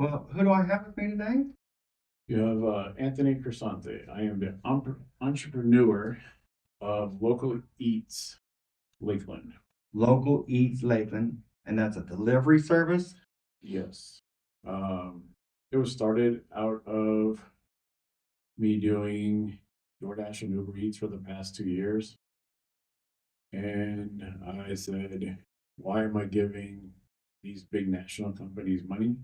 Well, who do I have with me today? You have Anthony Crisante. I am the entrepreneur of Local Eats Lakeland. Local Eats Lakeland, and that's a delivery service. Yes. Um, it was started out of me doing DoorDash and Uber Eats for the past 2 years. And I said, why am I giving these big national companies money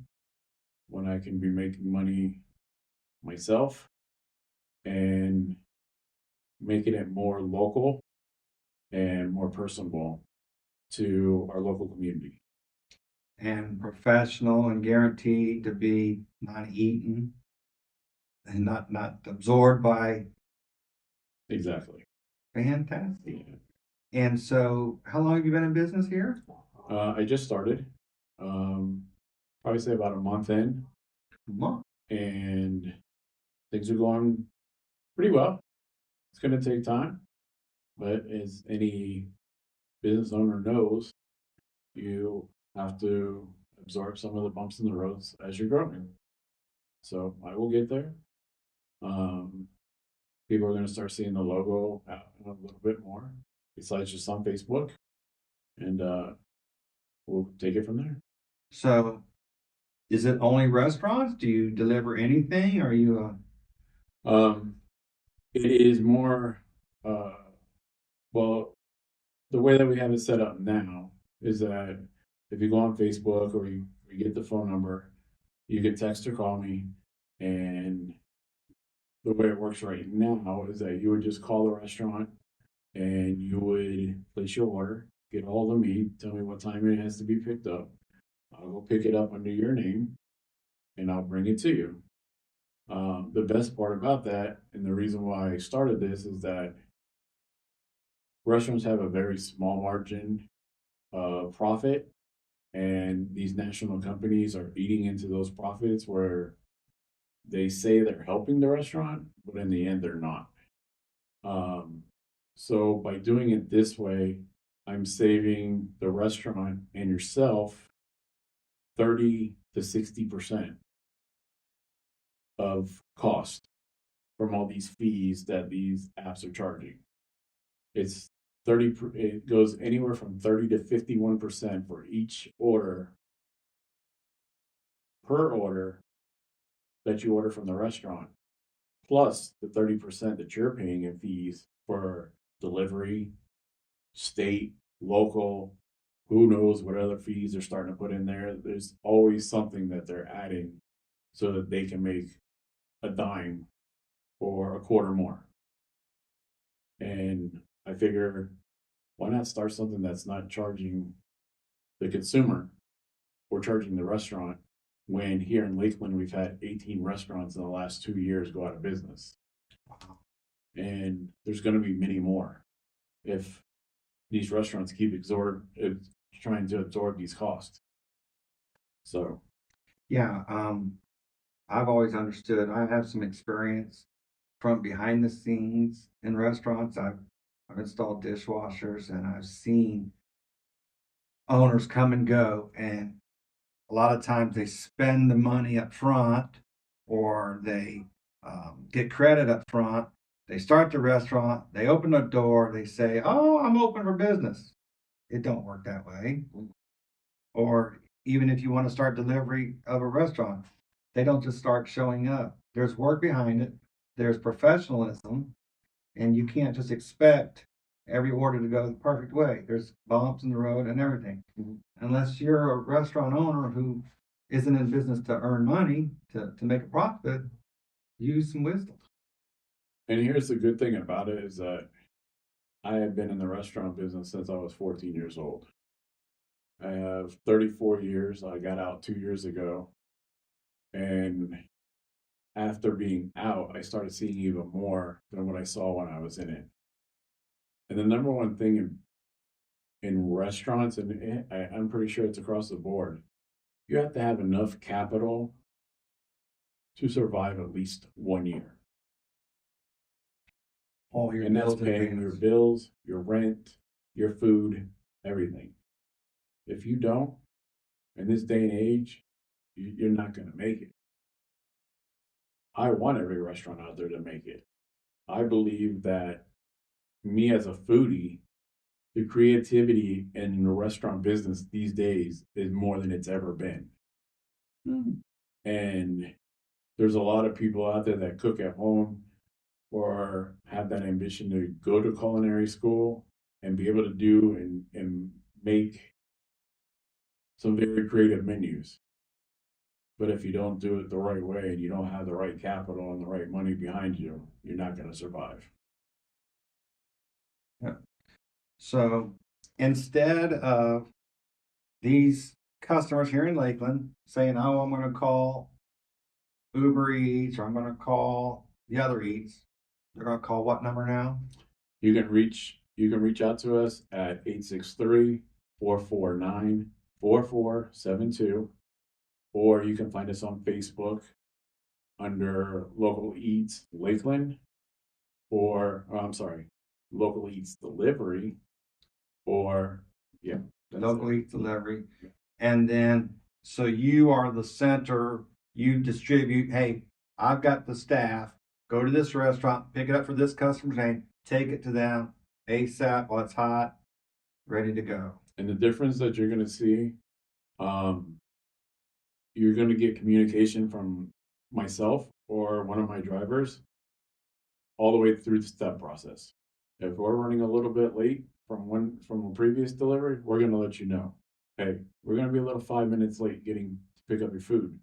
when I can be making money myself and making it more local and more personable to our local community. And professional and guaranteed to be not eaten and not absorbed by. Exactly. Fantastic. Yeah. And so, how long have you been in business here? I just started, probably say about a month in, Month. and things are going pretty well. It's going to take time, but as any business owner knows, you have to absorb some of the bumps in the roads as you're growing. So I will get there. Um, People are going to start seeing the logo out a little bit more, besides just on Facebook, and we'll take it from there. So, is it only restaurants? Do you deliver anything? Are you a Um, it is more, uh, well, the way that we have it set up now is that if you go on Facebook or you get the phone number, you can text or call me, and the way it works right now is that you would just call the restaurant and you would place your order, get a hold of me, tell me what time it has to be picked up. I'll go pick it up under your name and I'll bring it to you. The best part about that, and the reason why I started this, is that restaurants have a very small margin of profit, and these national companies are eating into those profits where they say they're helping the restaurant, but in the end, they're not. Um, so by doing it this way, I'm saving the restaurant and yourself 30 to 60% of cost from all these fees that these apps are charging. It's it goes anywhere from 30 to 51% for each order per order that you order from the restaurant, plus the 30% that you're paying in fees for delivery, state, local, who knows what other fees they're starting to put in there. There's always something that they're adding so that they can make a dime or a quarter more. And I figure, why not start something that's not charging the consumer or charging the restaurant, when here in Lakeland we've had 18 restaurants in the last 2 years go out of business. And there's going to be many more if these restaurants keep trying to absorb these costs. So, yeah, I've always understood. I have some experience from behind the scenes in restaurants. I've installed dishwashers and I've seen owners come and go, and a lot of times they spend the money up front or they get credit up front. They start the restaurant, they open the door, they say, "Oh, I'm open for business." It don't work that way. Or even if you want to start delivery of a restaurant, they don't just start showing up. There's work behind it. There's professionalism, and you can't just expect every order to go the perfect way. There's bumps in the road and everything. Unless you're a restaurant owner who isn't in business to earn money to make a profit, use some wisdom. and here's the good thing about it is that I have been in the restaurant business since I was 14 years old. I have 34 years. I got out 2 years ago. And after being out, I started seeing even more than what I saw when I was in it. And the number one thing in restaurants, and I'm pretty sure it's across the board, you have to have enough capital to survive at least 1 year. All your And that's bills in paying your advance. bills, your rent, your food, everything. If you don't, in this day and age, you're not going to make it. I want every restaurant out there to make it. I believe that me as a foodie, the creativity in the restaurant business these days is more than it's ever been. Mm. And there's a lot of people out there that cook at home or have that ambition to go to culinary school and be able to do and make some very creative menus. But if you don't do it the right way and you don't have the right capital and the right money behind you, you're not going to survive. Yeah. So instead of these customers here in Lakeland saying, "Oh, I'm going to call Uber Eats or I'm going to call the other Eats," they're going to call what number now? You can reach out to us at 863-449-4472, or you can find us on Facebook under Local Eats Lakeland, or I'm sorry, Local Eats Delivery, or yeah, Local Eats Delivery. And then, so you are the center, you distribute, hey, I've got the staff, go to this restaurant, pick it up for this customer's name, take it to them ASAP while it's hot, ready to go. And the difference that you're going to see, you're going to get communication from myself or one of my drivers all the way through the step process. If we're running a little bit late from a previous delivery, we're going to let you know. Hey, we're going to be a little 5 minutes late getting to pick up your food.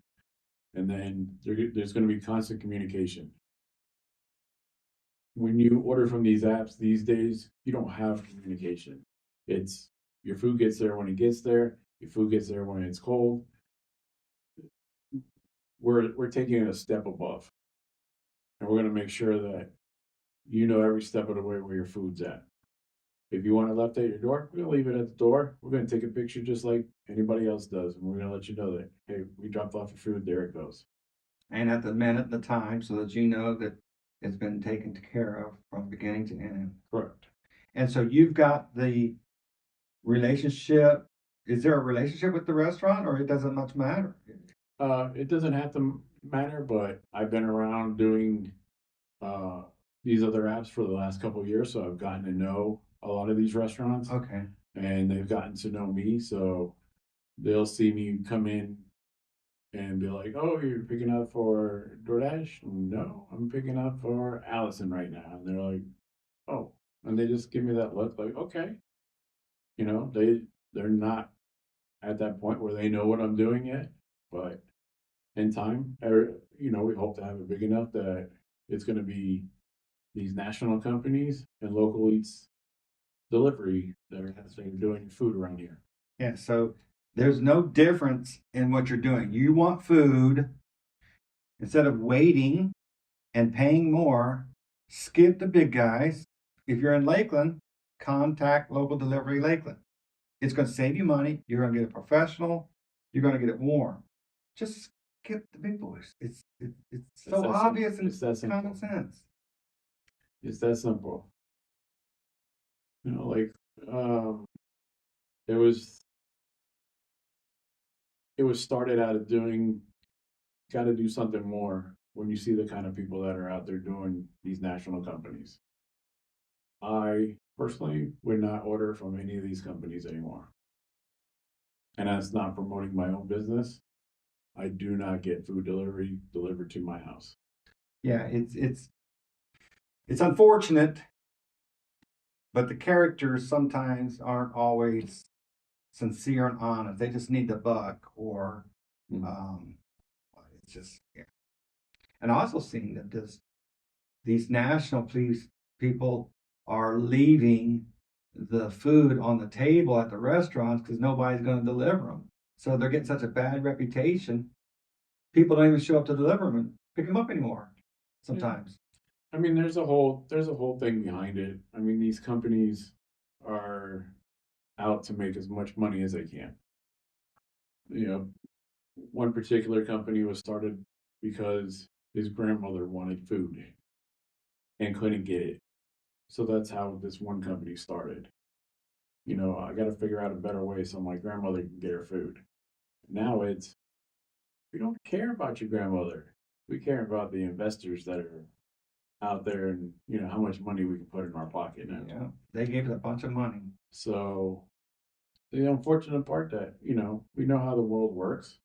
And then there's going to be constant communication. When you order from these apps these days, you don't have communication. It's your food gets there when it gets there, your food gets there when it's cold. We're taking it a step above. And we're going to make sure that you know every step of the way where your food's at. If you want it left at your door, we're gonna leave it at the door. We're gonna take a picture just like anybody else does, and we're gonna let you know that, hey, we dropped off your food, there it goes. And at the minute, the time, so that you know that it's been taken care of from beginning to end. Correct. And so you've got the relationship. Is there a relationship with the restaurant, or it doesn't much matter? It doesn't have to matter, but I've been around doing uh these other apps for the last couple of years, so I've gotten to know a lot of these restaurants, Okay. and they've gotten to know me, so they'll see me come in and be like, "Oh, you're picking up for DoorDash?" No, I'm picking up for Allison right now. And they're like, "Oh," and they just give me that look, like, "Okay." They're not at that point where they know what I'm doing yet, but in time, we hope to have it big enough that it's going to be these national companies and local eats delivery that are doing food around here. Yeah. So there's no difference in what you're doing. You want food, instead of waiting and paying more, skip the big guys. If you're in Lakeland, contact Local Delivery Lakeland. It's going to save you money. You're going to get it professional. You're going to get it warm. Just skip the big boys. It's so obvious and It's that common simple. sense. It's that simple. Like it was started out of doing, got to do something more when you see the kind of people that are out there doing these national companies. I personally would not order from any of these companies anymore. And that's not promoting my own business. I do not get food delivered to my house. Yeah, it's unfortunate, but the characters sometimes aren't always sincere and honest. They just need the buck, or it's just, yeah. And I also seen that these national police people are leaving the food on the table at the restaurants because nobody's going to deliver them. So they're getting such a bad reputation. People don't even show up to deliver them and pick them up anymore. Sometimes. I mean, there's a whole thing behind it. I mean, these companies are out to make as much money as they can. One particular company was started because his grandmother wanted food and couldn't get it. So that's how this one company started. I got to figure out a better way so my grandmother can get her food. Now it's, we don't care about your grandmother. We care about the investors that are out there, and how much money we can put in our pocket now. Yeah, they gave us a bunch of money. So the unfortunate part that we know how the world works,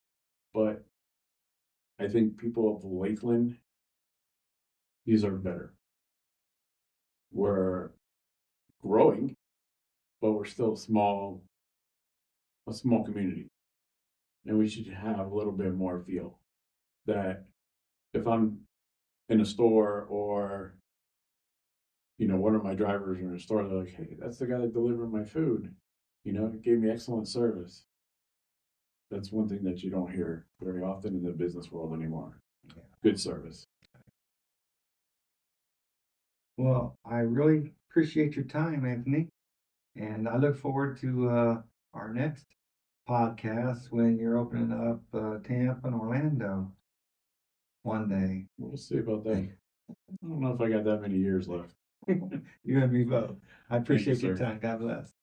but I think people of Lakeland deserve better. We're growing, but we're still a small community, and we should have a little bit more feel that if I'm in a store, or one of my drivers are in a store, they're like, hey, that's the guy that delivered my food, gave me excellent service. That's one thing that you don't hear very often in the business world anymore. Yeah. Good service. Well, I really appreciate your time, Anthony, and I look forward to our next podcast when you're opening up Tampa and Orlando one day. We'll see about that. I don't know if I got that many years left. You and me both. I Thank you, appreciate your sir. time. God bless.